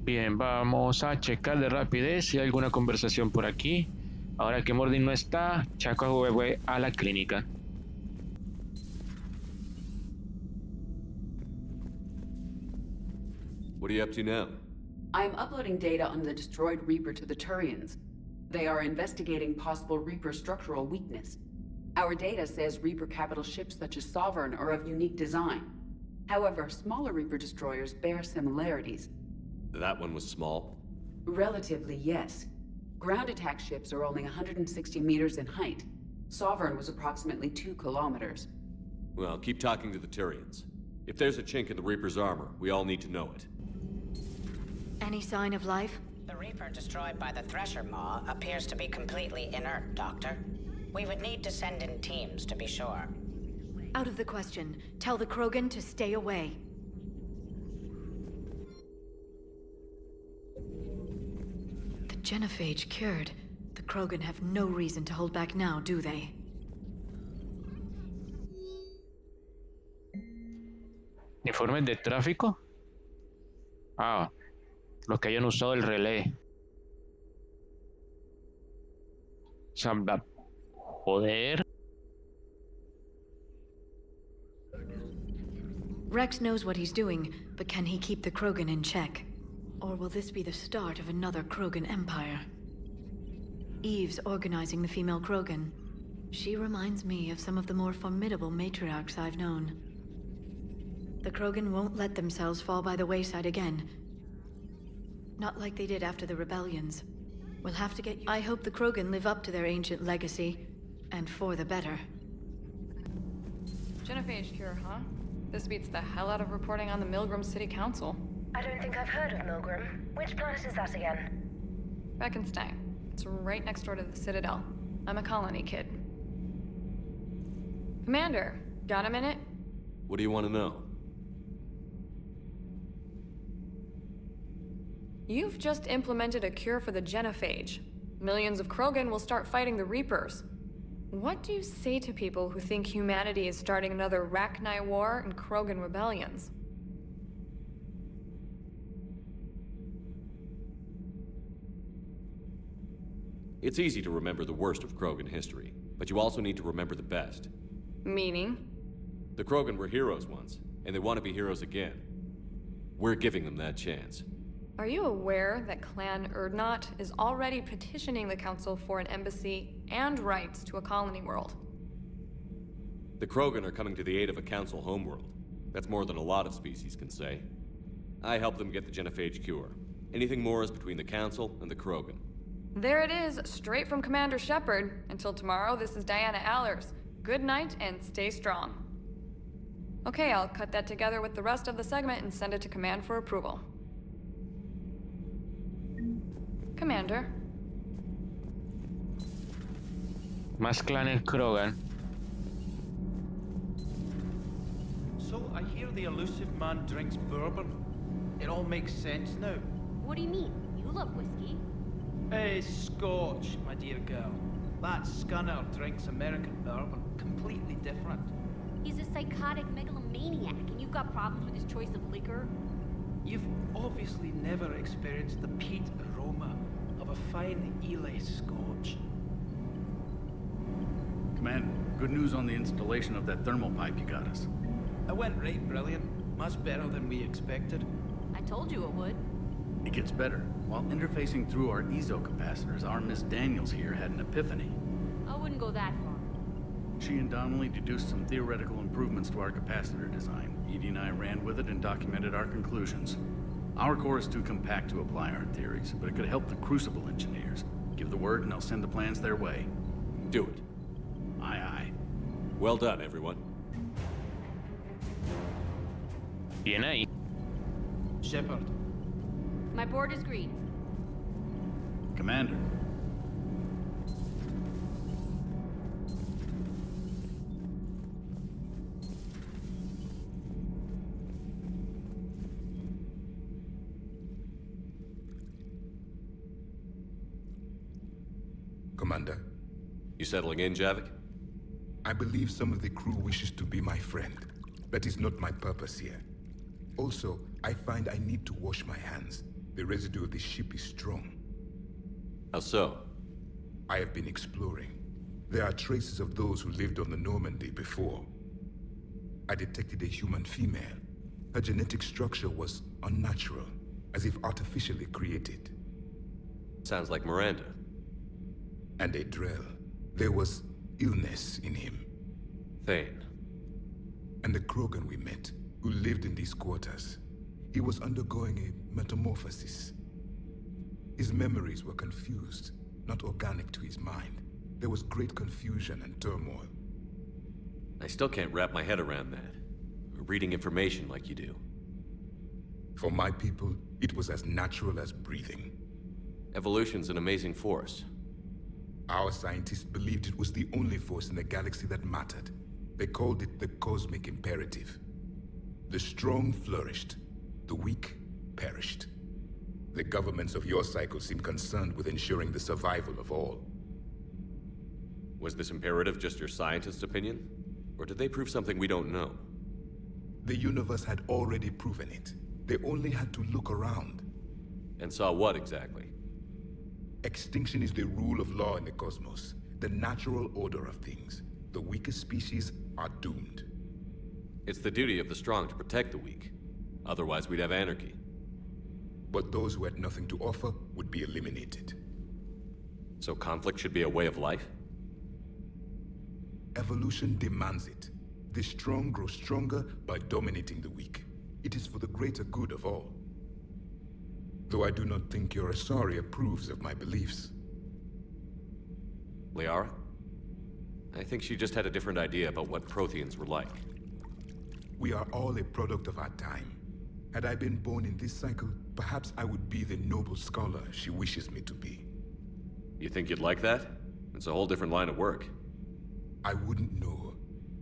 Bien, vamos a checar de rapidez si hay alguna conversación por aquí. Ahora que Mordin no está, Chaco fue a la clínica. What are you up to now? I'm uploading data on the destroyed Reaper to the Turians. They are investigating possible Reaper structural weakness. Our data says Reaper capital ships such as Sovereign are of unique design. However, smaller Reaper destroyers bear similarities. That one was small. Relatively, yes. Ground attack ships are only 160 meters in height. Sovereign was approximately 2 kilometers. Well, keep talking to the Tyrians. If there's a chink in the Reaper's armor, we all need to know it. Any sign of life? The Reaper destroyed by the Thresher Maw appears to be completely inert, Doctor. We would need to send in teams to be sure. Out of the question. Tell the Krogan to stay away. The genophage cured. The Krogan have no reason to hold back now, do they? ¿Informes de tráfico? Ah, los que hayan usado el relé. Joder. Rex knows what he's doing, but can he keep the Krogan in check? Or will this be the start of another Krogan empire? Eve's organizing the female Krogan. She reminds me of some of the more formidable matriarchs I've known. The Krogan won't let themselves fall by the wayside again. Not like they did after the rebellions. We'll have to get you. I hope the Krogan live up to their ancient legacy, and for the better. Genophage cure, huh? This beats the hell out of reporting on the Milgram City Council. I don't think I've heard of Milgram. Which planet is that again? Beckenstein. It's right next door to the Citadel. I'm a colony kid. Commander, got a minute? What do you want to know? You've just implemented a cure for the genophage. Millions of Krogan will start fighting the Reapers. What do you say to people who think humanity is starting another Rachni War and Krogan rebellions? It's easy to remember the worst of Krogan history, but you also need to remember the best. Meaning? The Krogan were heroes once, and they want to be heroes again. We're giving them that chance. Are you aware that Clan Urdnot is already petitioning the Council for an embassy and rights to a colony world? The Krogan are coming to the aid of a Council homeworld. That's more than a lot of species can say. I helped them get the genophage cure. Anything more is between the Council and the Krogan. There it is, straight from Commander Shepard. Until tomorrow, this is Diana Allers. Good night and stay strong. Okay, I'll cut that together with the rest of the segment and send it to Command for approval. Commander. Más clanes Krogan. So I hear the elusive man drinks bourbon. It all makes sense now. What do you mean? You love whiskey. Hey, Scotch, my dear girl. That scunner drinks American bourbon. Completely different. He's a psychotic megalomaniac, and you've got problems with his choice of liquor? You've obviously never experienced the peat aroma of a fine Ely Scotch. Commander, good news on the installation of that thermal pipe you got us. It went right brilliant. Much better than we expected. I told you it would. It gets better. While interfacing through our EZO capacitors, our Miss Daniels here had an epiphany. I wouldn't go that far. She and Donnelly deduced some theoretical improvements to our capacitor design. Edie and I ran with it and documented our conclusions. Our core is too compact to apply our theories, but it could help the Crucible engineers. Give the word and I'll send the plans their way. Do it. Aye, aye. Well done, everyone. Bien ahí. Shepard. My board is green. Commander. Commander. You settling in, Javik? I believe some of the crew wishes to be my friend. That is not my purpose here. Also, I find I need to wash my hands. The residue of the ship is strong. How so? I have been exploring. There are traces of those who lived on the Normandy before. I detected a human female. Her genetic structure was unnatural, as if artificially created. Sounds like Miranda. And a Drell. There was illness in him. Thane. And the Krogan we met, who lived in these quarters. He was undergoing a metamorphosis. His memories were confused, not organic to his mind. There was great confusion and turmoil. I still can't wrap my head around that. Reading information like you do. For my people, it was as natural as breathing. Evolution's an amazing force. Our scientists believed it was the only force in the galaxy that mattered. They called it the cosmic imperative. The strong flourished, the weak perished. The governments of your cycle seem concerned with ensuring the survival of all. Was this imperative just your scientist's opinion? Or did they prove something we don't know? The universe had already proven it. They only had to look around. And saw what exactly? Extinction is the rule of law in the cosmos, the natural order of things. The weakest species are doomed. It's the duty of the strong to protect the weak. Otherwise, we'd have anarchy. But those who had nothing to offer would be eliminated. So conflict should be a way of life? Evolution demands it. The strong grow stronger by dominating the weak. It is for the greater good of all. Though I do not think your Asari approves of my beliefs. Liara? I think she just had a different idea about what Protheans were like. We are all a product of our time. Had I been born in this cycle, perhaps I would be the noble scholar she wishes me to be. You think you'd like that? It's a whole different line of work. I wouldn't know.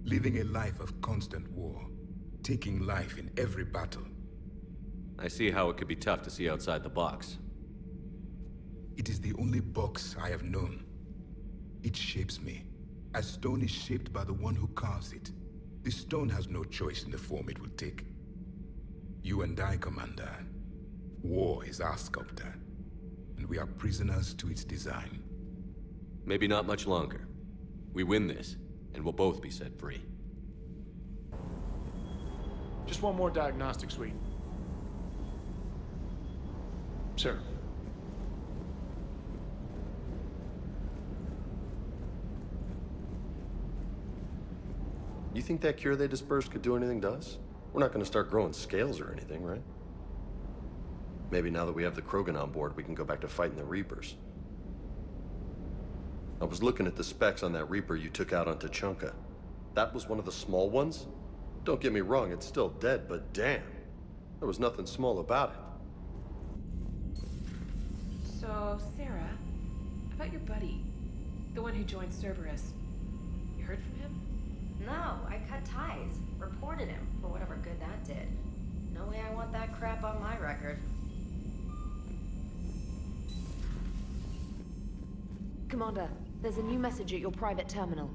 Living a life of constant war. Taking life in every battle. I see how it could be tough to see outside the box. It is the only box I have known. It shapes me, as stone is shaped by the one who carves it. The stone has no choice in the form it will take. You and I, Commander. War is our sculptor, and we are prisoners to its design. Maybe not much longer. We win this, and we'll both be set free. Just one more diagnostic suite. Sir. You think that cure they dispersed could do anything to us? We're not going to start growing scales or anything, right? Maybe now that we have the Krogan on board, we can go back to fighting the Reapers. I was looking at the specs on that Reaper you took out on Tuchanka. That was one of the small ones? Don't get me wrong, it's still dead, but damn. There was nothing small about it. So, Sarah, about your buddy, the one who joined Cerberus. You heard from him? No, I cut ties. Reported him for whatever good that did. No way I want that crap on my record. Commander, there's a new message at your private terminal.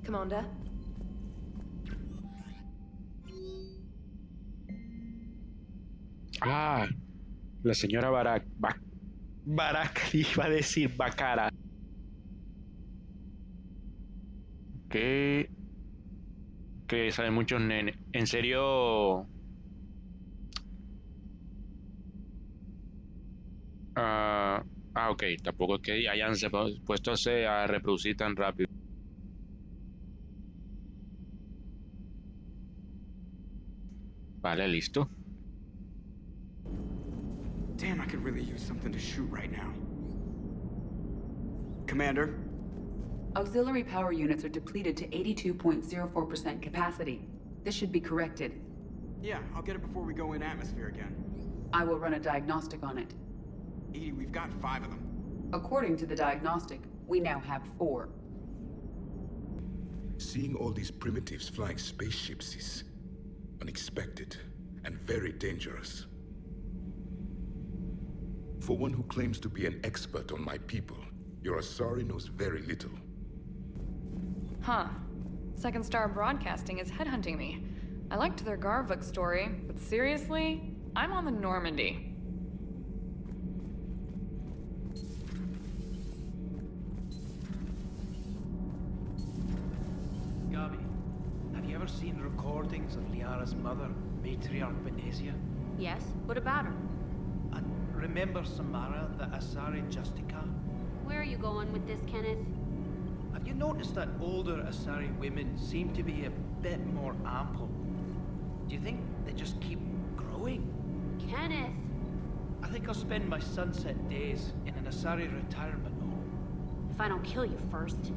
Commander? Ah, la señora Barak iba a decir Bacara. Que saben muchos nenes. En serio. Ok, tampoco es que hayan puesto a reproducir tan rápido. Vale, listo. Damn, I could really use something to shoot right now. Commander? Auxiliary power units are depleted to 82.04% capacity. This should be corrected. Yeah, I'll get it before we go in atmosphere again. I will run a diagnostic on it. Edie, we've got 5 of them. According to the diagnostic, we now have 4. Seeing all these primitives flying spaceships is unexpected and very dangerous. For one who claims to be an expert on my people, your Asari knows very little. Huh. Second Star Broadcasting is headhunting me. I liked their Garvuk story, but seriously? I'm on the Normandy. ever seen recordings of Liara's mother, Matriarch Benesia? Yes? What about her? And remember Samara, the Asari Justica? Where are you going with this, Kenneth? Have you noticed that older Asari women seem to be a bit more ample? Do you think they just keep growing? Kenneth! I think I'll spend my sunset days in an Asari retirement home. If I don't kill you first.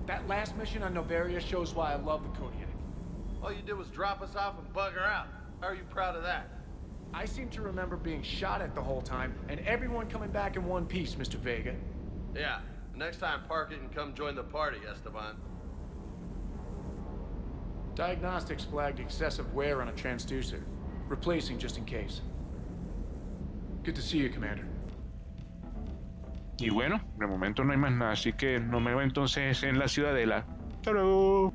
That last mission on Novaria shows why I love the Kodiak. All you did was drop us off and bugger out. How are you proud of that? I seem to remember being shot at the whole time, and everyone coming back in one piece, Mr. Vega. Yeah, next time park it and come join the party, Esteban. Diagnostics flagged excessive wear on a transducer. Replacing just in case. Good to see you, Commander. Y bueno, de momento no hay más nada, así que nos vemos entonces en la ciudadela. ¡Hasta luego!